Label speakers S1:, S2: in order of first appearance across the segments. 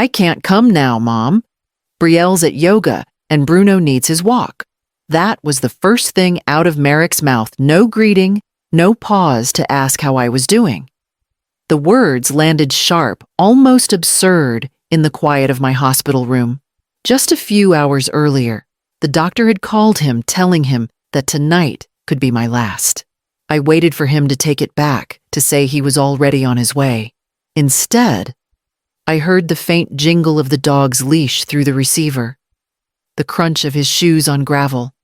S1: I can't come now, Mom. Brielle's at yoga, and Bruno needs his walk. That was the first thing out of Merrick's mouth, no greeting, no pause to ask how I was doing. The words landed sharp, almost absurd, in the quiet of my hospital room. Just a few hours earlier, the doctor had called him, telling him that tonight could be my last. I waited for him to take it back, to say he was already on his way. Instead, I heard the faint jingle of the dog's leash through the receiver, the crunch of his shoes on gravel,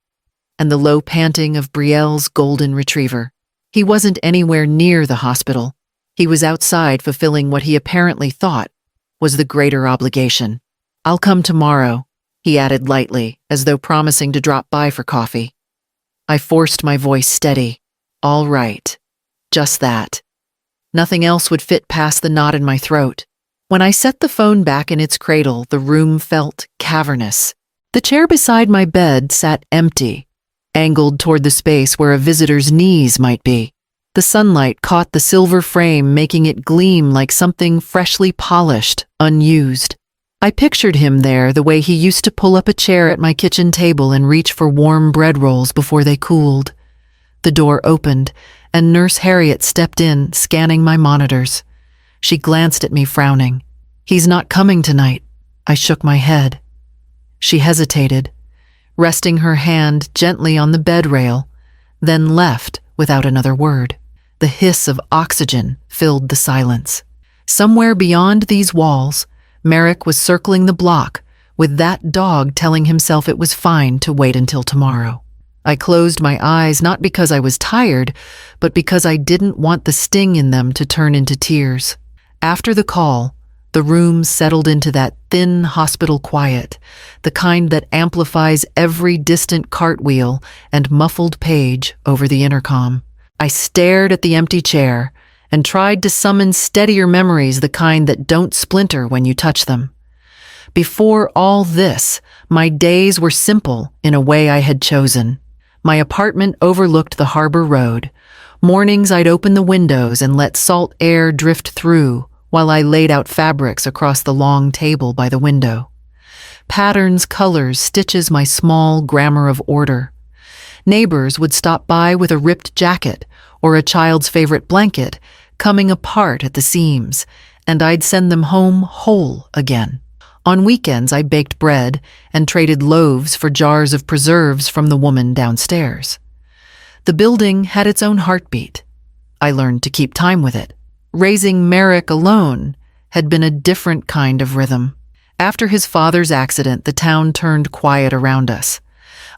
S1: and the low panting of Brielle's golden retriever. He wasn't anywhere near the hospital. He was outside fulfilling what he apparently thought was the greater obligation. "I'll come tomorrow," he added lightly, as though promising to drop by for coffee. I forced my voice steady. All right. Just that. Nothing else would fit past the knot in my throat. When I set the phone back in its cradle, the room felt cavernous. The chair beside my bed sat empty, angled toward the space where a visitor's knees might be. The sunlight caught the silver frame, making it gleam like something freshly polished, unused. I pictured him there the way he used to pull up a chair at my kitchen table and reach for warm bread rolls before they cooled. The door opened, and Nurse Harriet stepped in, scanning my monitors. She glanced at me, frowning. "He's not coming tonight." I shook my head. She hesitated, resting her hand gently on the bed rail, then left without another word. The hiss of oxygen filled the silence. Somewhere beyond these walls, Merrick was circling the block, with that dog telling himself it was fine to wait until tomorrow. I closed my eyes not because I was tired, but because I didn't want the sting in them to turn into tears. After the call, the room settled into that thin hospital quiet, the kind that amplifies every distant cartwheel and muffled page over the intercom. I stared at the empty chair and tried to summon steadier memories, the kind that don't splinter when you touch them. Before all this, my days were simple in a way I had chosen. My apartment overlooked the harbor road. Mornings I'd open the windows and let salt air drift through while I laid out fabrics across the long table by the window. Patterns, colors, stitches, my small grammar of order. Neighbors would stop by with a ripped jacket or a child's favorite blanket, coming apart at the seams, and I'd send them home whole again. On weekends, I baked bread and traded loaves for jars of preserves from the woman downstairs. The building had its own heartbeat. I learned to keep time with it. Raising Merrick alone had been a different kind of rhythm. After his father's accident, the town turned quiet around us.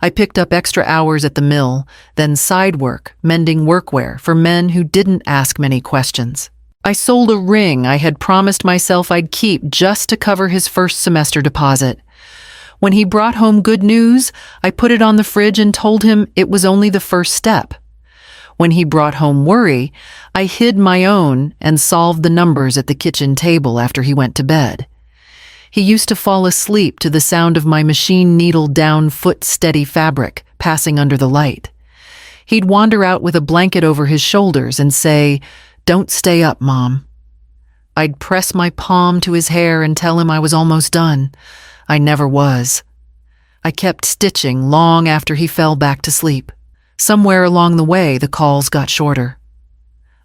S1: I picked up extra hours at the mill, then side work, mending workwear for men who didn't ask many questions. I sold a ring I had promised myself I'd keep just to cover his first semester deposit. When he brought home good news, I put it on the fridge and told him it was only the first step. When he brought home worry, I hid my own and solved the numbers at the kitchen table after he went to bed. He used to fall asleep to the sound of my machine needle down foot-steady fabric passing under the light. He'd wander out with a blanket over his shoulders and say, "Don't stay up, Mom." I'd press my palm to his hair and tell him I was almost done. I never was. I kept stitching long after he fell back to sleep. Somewhere along the way, the calls got shorter.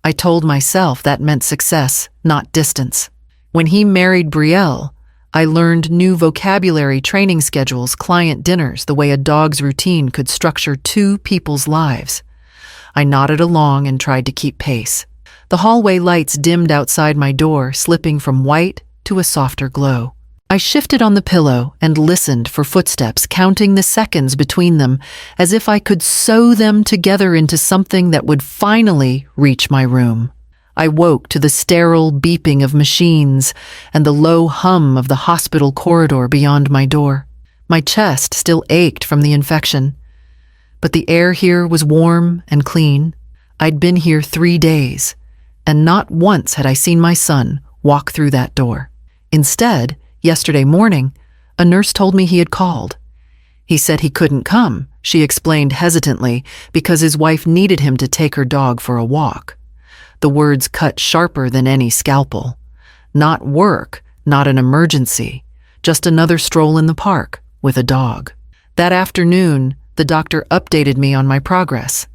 S1: I told myself that meant success, not distance. When he married Brielle, I learned new vocabulary, training schedules, client dinners, the way a dog's routine could structure two people's lives. I nodded along and tried to keep pace. The hallway lights dimmed outside my door, slipping from white to a softer glow. I shifted on the pillow and listened for footsteps, counting the seconds between them, as if I could sew them together into something that would finally reach my room. I woke to the sterile beeping of machines and the low hum of the hospital corridor beyond my door. My chest still ached from the infection, but the air here was warm and clean. I'd been here 3 days, and not once had I seen my son walk through that door. Instead, yesterday morning, a nurse told me he had called. He said he couldn't come, she explained hesitantly, because his wife needed him to take her dog for a walk. The words cut sharper than any scalpel. Not work, not an emergency, just another stroll in the park with a dog. That afternoon, the doctor updated me on my progress.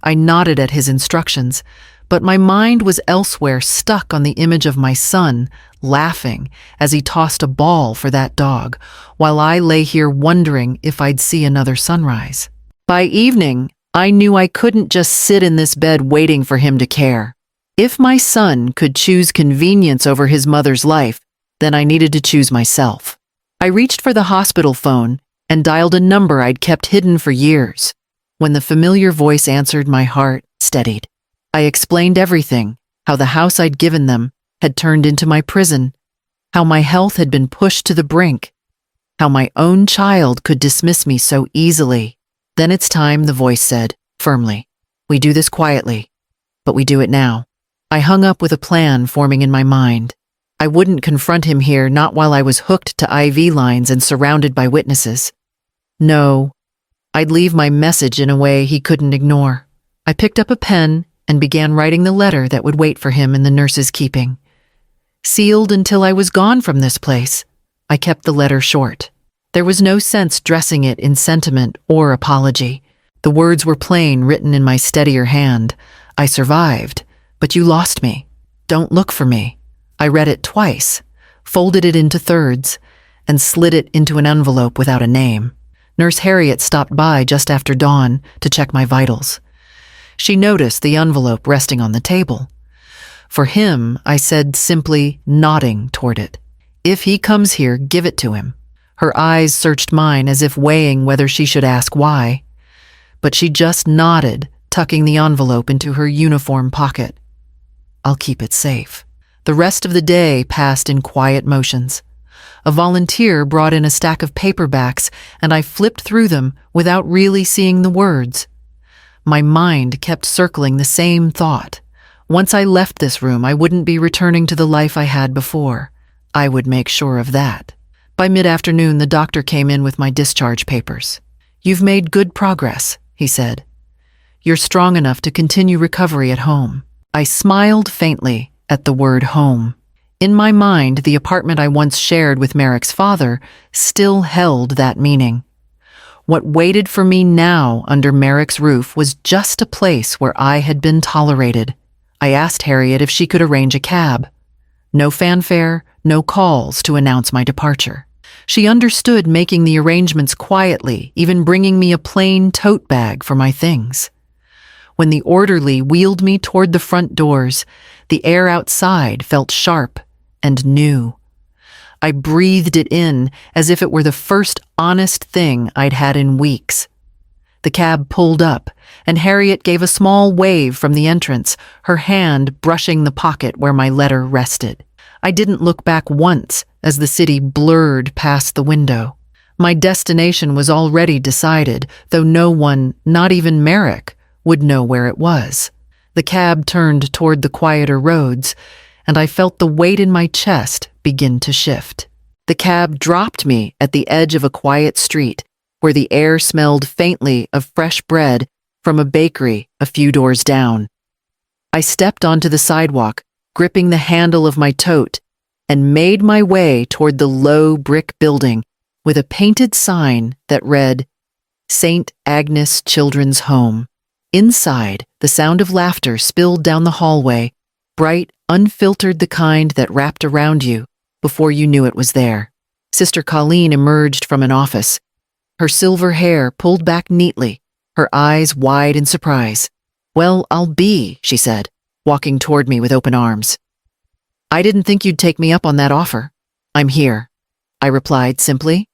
S1: I nodded at his instructions, but my mind was elsewhere, stuck on the image of my son laughing as he tossed a ball for that dog, while I lay here wondering if I'd see another sunrise. By evening, I knew I couldn't just sit in this bed waiting for him to care. If my son could choose convenience over his mother's life, then I needed to choose myself. I reached for the hospital phone and dialed a number I'd kept hidden for years. When the familiar voice answered, my heart steadied. I explained everything, how the house I'd given them had turned into my prison, how my health had been pushed to the brink, how my own child could dismiss me so easily. Then it's time, the voice said, firmly. We do this quietly, but we do it now. I hung up with a plan forming in my mind. I wouldn't confront him here, not while I was hooked to IV lines and surrounded by witnesses. No, I'd leave my message in a way he couldn't ignore. I picked up a pen and began writing the letter that would wait for him in the nurse's keeping. Sealed until I was gone from this place, I kept the letter short. There was no sense dressing it in sentiment or apology. The words were plain, written in my steadier hand. I survived, but you lost me. Don't look for me. I read it twice, folded it into thirds, and slid it into an envelope without a name. Nurse Harriet stopped by just after dawn to check my vitals. She noticed the envelope resting on the table. For him, I said, simply nodding toward it. If he comes here, give it to him. Her eyes searched mine as if weighing whether she should ask why. But she just nodded, tucking the envelope into her uniform pocket. I'll keep it safe. The rest of the day passed in quiet motions. A volunteer brought in a stack of paperbacks, and I flipped through them without really seeing the words. My mind kept circling the same thought. Once I left this room, I wouldn't be returning to the life I had before. I would make sure of that. By mid-afternoon, the doctor came in with my discharge papers. You've made good progress, he said. You're strong enough to continue recovery at home. I smiled faintly at the word home. In my mind, the apartment I once shared with Merrick's father still held that meaning. What waited for me now under Merrick's roof was just a place where I had been tolerated. I asked Harriet if she could arrange a cab. No fanfare, no calls to announce my departure. She understood, making the arrangements quietly, even bringing me a plain tote bag for my things. When the orderly wheeled me toward the front doors, the air outside felt sharp and new. I breathed it in as if it were the first honest thing I'd had in weeks. The cab pulled up, and Harriet gave a small wave from the entrance, her hand brushing the pocket where my letter rested. I didn't look back once as the city blurred past the window. My destination was already decided, though no one, not even Merrick, would know where it was. The cab turned toward the quieter roads, and I felt the weight in my chest begin to shift. The cab dropped me at the edge of a quiet street, where the air smelled faintly of fresh bread from a bakery a few doors down. I stepped onto the sidewalk, gripping the handle of my tote, and made my way toward the low brick building with a painted sign that read, St. Agnes Children's Home. Inside, the sound of laughter spilled down the hallway, bright, unfiltered, the kind that wrapped around you before you knew it was there. Sister Colleen emerged from an office, her silver hair pulled back neatly, her eyes wide in surprise. Well, I'll be, she said, walking toward me with open arms. I didn't think you'd take me up on that offer. I'm here, I replied simply.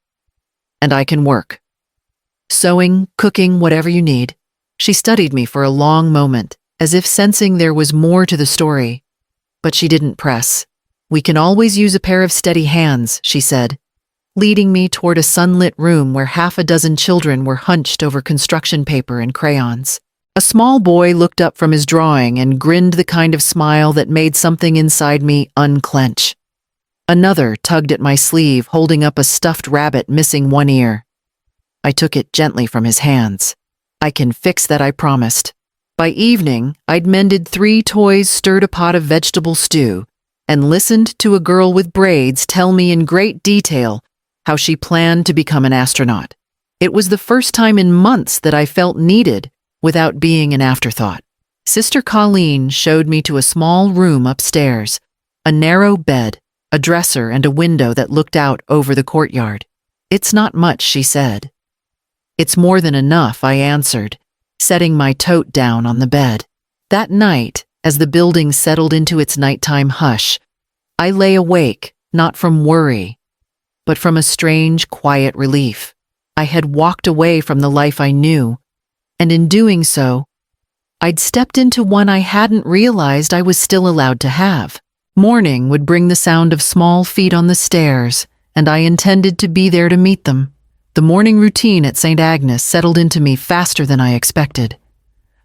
S1: And I can work. Sewing, cooking, whatever you need. She studied me for a long moment, as if sensing there was more to the story. But she didn't press. We can always use a pair of steady hands, she said, leading me toward a sunlit room where half a dozen children were hunched over construction paper and crayons. A small boy looked up from his drawing and grinned the kind of smile that made something inside me unclench. Another tugged at my sleeve, holding up a stuffed rabbit missing one ear. I took it gently from his hands. I can fix that, I promised. By evening, I'd mended 3 toys, stirred a pot of vegetable stew, and listened to a girl with braids tell me in great detail how she planned to become an astronaut. It was the first time in months that I felt needed without being an afterthought. Sister Colleen showed me to a small room upstairs, a narrow bed, a dresser, and a window that looked out over the courtyard. "It's not much," she said. "It's more than enough," I answered, setting my tote down on the bed. That night, as the building settled into its nighttime hush, I lay awake, not from worry, but from a strange, quiet relief. I had walked away from the life I knew, and in doing so, I'd stepped into one I hadn't realized I was still allowed to have. Morning would bring the sound of small feet on the stairs, and I intended to be there to meet them. The morning routine at St. Agnes settled into me faster than I expected.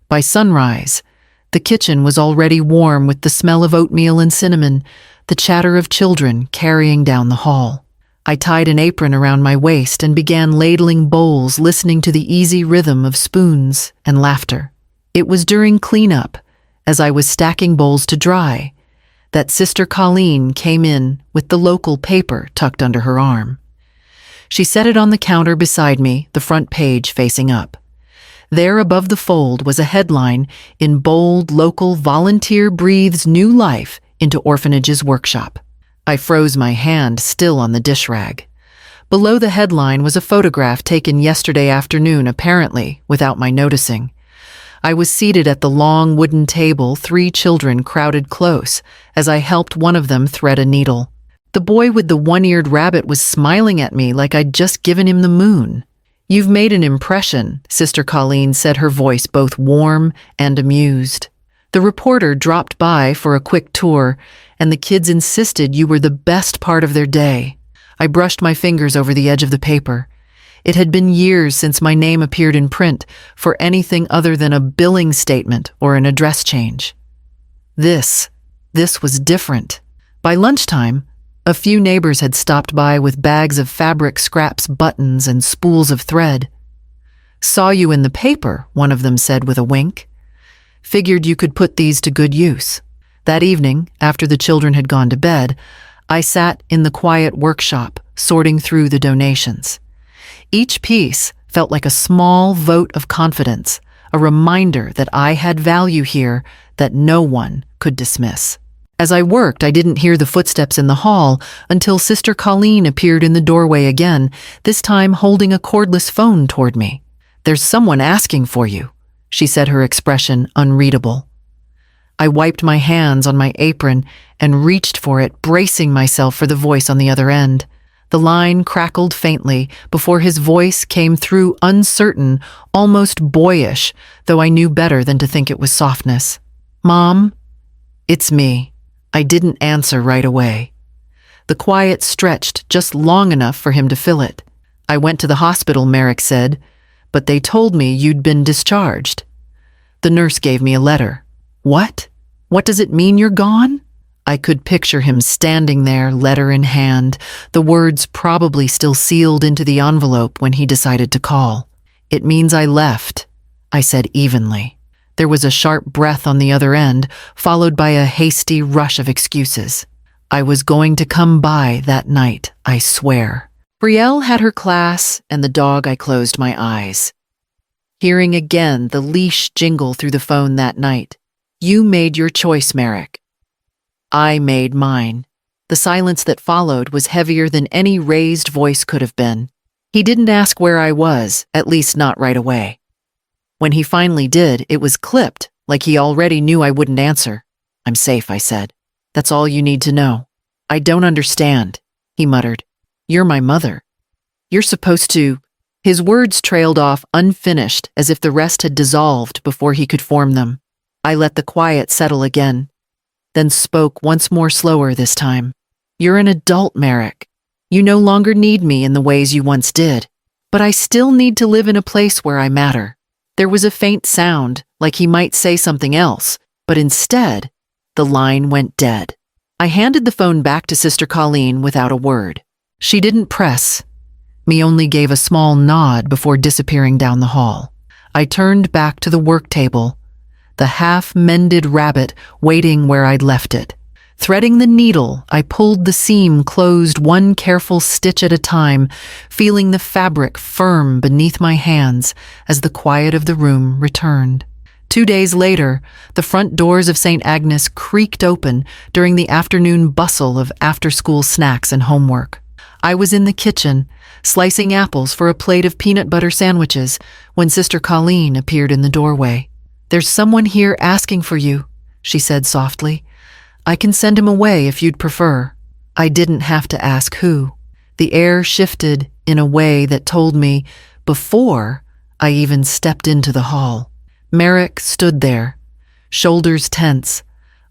S1: By sunrise, the kitchen was already warm with the smell of oatmeal and cinnamon, the chatter of children carrying down the hall. I tied an apron around my waist and began ladling bowls, listening to the easy rhythm of spoons and laughter. It was during cleanup, as I was stacking bowls to dry, that Sister Colleen came in with the local paper tucked under her arm. She set it on the counter beside me, the front page facing up. There above the fold was a headline in bold: "Local volunteer breathes new life into orphanage's workshop." I froze my hand still on the dish rag. Below the headline was a photograph taken yesterday afternoon, apparently without my noticing. I was seated at the long wooden table, 3 children crowded close, as I helped one of them thread a needle. The boy with the one-eared rabbit was smiling at me like I'd just given him the moon. "You've made an impression," Sister Colleen said, her voice both warm and amused. "The reporter dropped by for a quick tour, and the kids insisted you were the best part of their day." I brushed my fingers over the edge of the paper. It had been years since my name appeared in print for anything other than a billing statement or an address change. This was different. By lunchtime, a few neighbors had stopped by with bags of fabric scraps, buttons, and spools of thread. "Saw you in the paper," one of them said with a wink. "Figured you could put these to good use." That evening, after the children had gone to bed, I sat in the quiet workshop, sorting through the donations. Each piece felt like a small vote of confidence, a reminder that I had value here that no one could dismiss. As I worked, I didn't hear the footsteps in the hall until Sister Colleen appeared in the doorway again, this time holding a cordless phone toward me. "There's someone asking for you," she said, her expression unreadable. I wiped my hands on my apron and reached for it, bracing myself for the voice on the other end. The line crackled faintly before his voice came through, uncertain, almost boyish, though I knew better than to think it was softness. "Mom, it's me." I didn't answer right away. The quiet stretched just long enough for him to fill it. "I went to the hospital," Merrick said, "but they told me you'd been discharged. The nurse gave me a letter." "What? What does it mean you're gone?" I could picture him standing there, letter in hand, the words probably still sealed into the envelope when he decided to call. "It means I left," I said evenly. There was a sharp breath on the other end, followed by a hasty rush of excuses. "I was going to come by that night, I swear." Brielle had her class, and the dog. I closed my eyes, hearing again the leash jingle through the phone that night. "You made your choice, Merrick. I made mine." The silence that followed was heavier than any raised voice could have been. He didn't ask where I was, at least not right away. When he finally did, it was clipped, like he already knew I wouldn't answer. "I'm safe," I said. "That's all you need to know." "I don't understand," he muttered. "You're my mother. You're supposed to—" His words trailed off unfinished, as if the rest had dissolved before he could form them. I let the quiet settle again, then spoke once more, slower this time. "You're an adult, Merrick. You no longer need me in the ways you once did. But I still need to live in a place where I matter." There was a faint sound, like he might say something else, but instead, the line went dead. I handed the phone back to Sister Colleen without a word. She didn't press. Me only gave a small nod before disappearing down the hall. I turned back to the work table, the half-mended rabbit waiting where I'd left it. Threading the needle, I pulled the seam closed one careful stitch at a time, feeling the fabric firm beneath my hands as the quiet of the room returned. 2 days later, the front doors of St. Agnes creaked open during the afternoon bustle of after-school snacks and homework. I was in the kitchen, slicing apples for a plate of peanut butter sandwiches, when Sister Colleen appeared in the doorway. "There's someone here asking for you," she said softly. "I can send him away if you'd prefer." I didn't have to ask who. The air shifted in a way that told me before I even stepped into the hall. Merrick stood there, shoulders tense,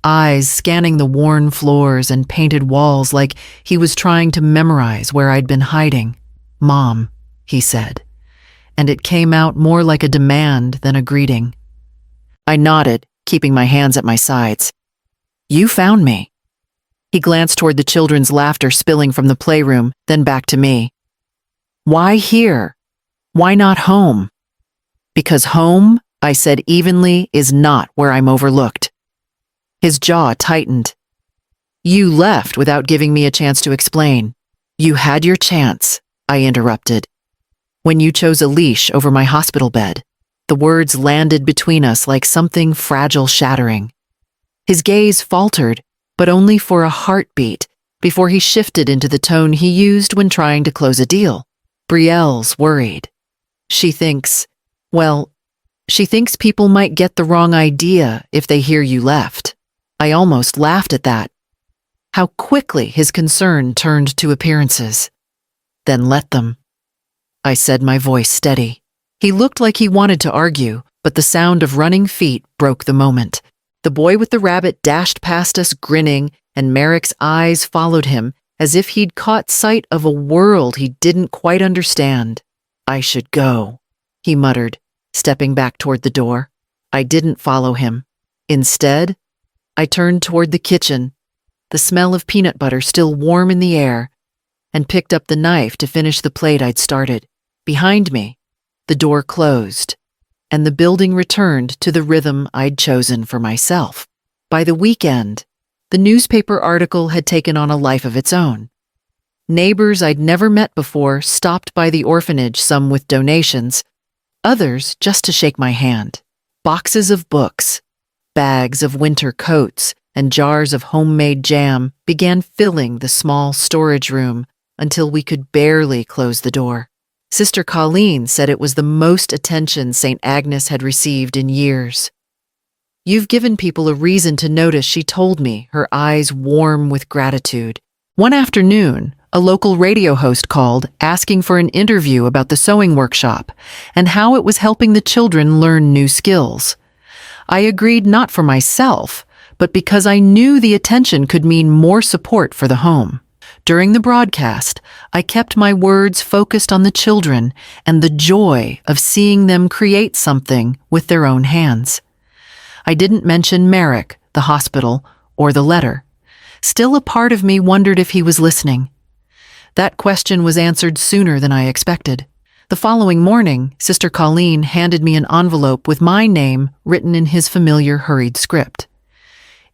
S1: eyes scanning the worn floors and painted walls like he was trying to memorize where I'd been hiding. "Mom," he said, and it came out more like a demand than a greeting. I nodded, keeping my hands at my sides. "You found me." He glanced toward the children's laughter spilling from the playroom, then back to me. "Why here? Why not home?" "Because home," I said evenly, "is not where I'm overlooked." His jaw tightened. "You left without giving me a chance to explain." "You had your chance," I interrupted. "When you chose a leash over my hospital bed." The words landed between us like something fragile shattering. His gaze faltered, but only for a heartbeat, before he shifted into the tone he used when trying to close a deal. "Brielle's worried. She thinks people might get the wrong idea if they hear you left." I almost laughed at that. How quickly his concern turned to appearances. "Then let them," I said, my voice steady. He looked like he wanted to argue, but the sound of running feet broke the moment. The boy with the rabbit dashed past us grinning, and Merrick's eyes followed him as if he'd caught sight of a world he didn't quite understand. "I should go," he muttered, stepping back toward the door. I didn't follow him. Instead, I turned toward the kitchen, the smell of peanut butter still warm in the air, and picked up the knife to finish the plate I'd started. Behind me, the door closed, and the building returned to the rhythm I'd chosen for myself. By the weekend, the newspaper article had taken on a life of its own. Neighbors I'd never met before stopped by the orphanage, some with donations, others just to shake my hand. Boxes of books, bags of winter coats, and jars of homemade jam began filling the small storage room until we could barely close the door. Sister Colleen said it was the most attention St. Agnes had received in years. "You've given people a reason to notice," she told me, her eyes warm with gratitude. One afternoon, a local radio host called asking for an interview about the sewing workshop and how it was helping the children learn new skills. I agreed, not for myself, but because I knew the attention could mean more support for the home. During the broadcast, I kept my words focused on the children and the joy of seeing them create something with their own hands. I didn't mention Merrick, the hospital, or the letter. Still, a part of me wondered if he was listening. That question was answered sooner than I expected. The following morning, Sister Colleen handed me an envelope with my name written in his familiar hurried script.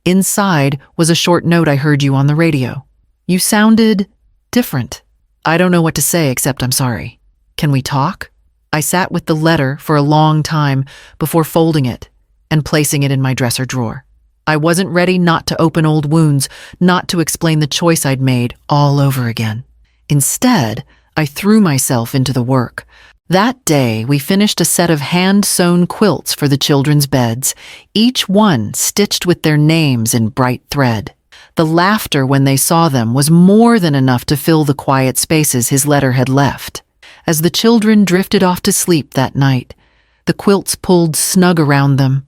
S1: Inside was a short note I heard you on the radio. You sounded different. I don't know what to say except I'm sorry. Can we talk? I sat with the letter for a long time before folding it and placing it in my dresser drawer. I wasn't ready not to open old wounds, not to explain the choice I'd made all over again. Instead, I threw myself into the work. That day, we finished a set of hand-sewn quilts for the children's beds, each one stitched with their names in bright thread. The laughter when they saw them was more than enough to fill the quiet spaces his letter had left. As the children drifted off to sleep that night, the quilts pulled snug around them.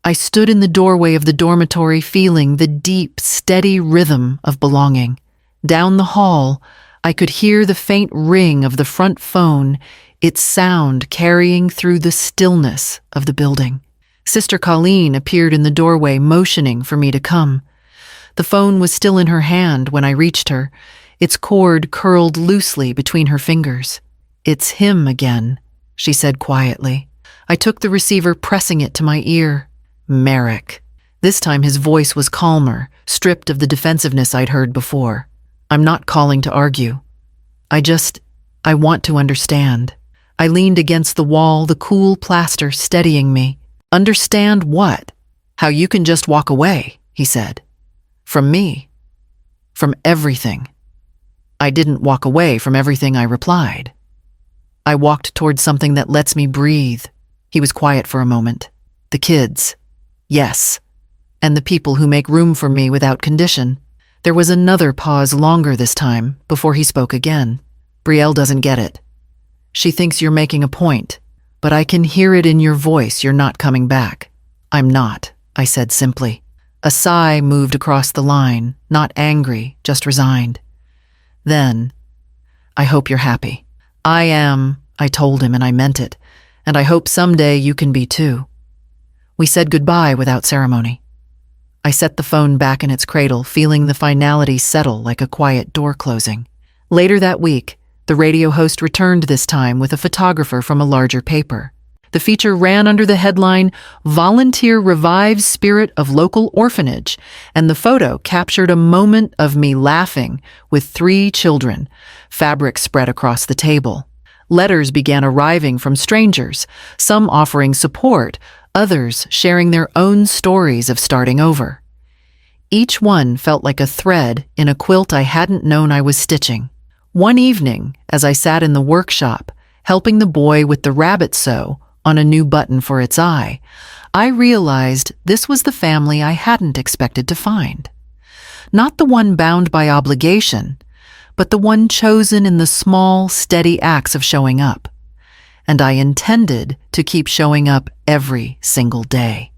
S1: I stood in the doorway of the dormitory feeling the deep, steady rhythm of belonging. Down the hall, I could hear the faint ring of the front phone, its sound carrying through the stillness of the building. Sister Colleen appeared in the doorway, motioning for me to come. The phone was still in her hand when I reached her, its cord curled loosely between her fingers. "It's him again," she said quietly. I took the receiver, pressing it to my ear. "Merrick." This time his voice was calmer, stripped of the defensiveness I'd heard before. I'm not calling to argue. I want to understand. I leaned against the wall, the cool plaster steadying me. Understand what? How you can just walk away, he said. From me. From everything. I didn't walk away from everything, I replied. I walked towards something that lets me breathe. He was quiet for a moment. The kids. Yes. And the people who make room for me without condition. There was another pause, longer this time, before he spoke again. Brielle doesn't get it. She thinks you're making a point, but I can hear it in your voice you're not coming back. I'm not, I said simply. A sigh moved across the line, not angry, just resigned. Then, I hope you're happy. I am, I told him, and I meant it, and I hope someday you can be too. We said goodbye without ceremony. I set the phone back in its cradle, feeling the finality settle like a quiet door closing. Later that week, the radio host returned this time with a photographer from a larger paper. The feature ran under the headline, "Volunteer Revives Spirit of Local Orphanage," and the photo captured a moment of me laughing with 3 children, fabric spread across the table. Letters began arriving from strangers, some offering support, others sharing their own stories of starting over. Each one felt like a thread in a quilt I hadn't known I was stitching. One evening, as I sat in the workshop, helping the boy with the rabbit sew on a new button for its eye, I realized this was the family I hadn't expected to find. Not the one bound by obligation, but the one chosen in the small, steady acts of showing up. And I intended to keep showing up every single day.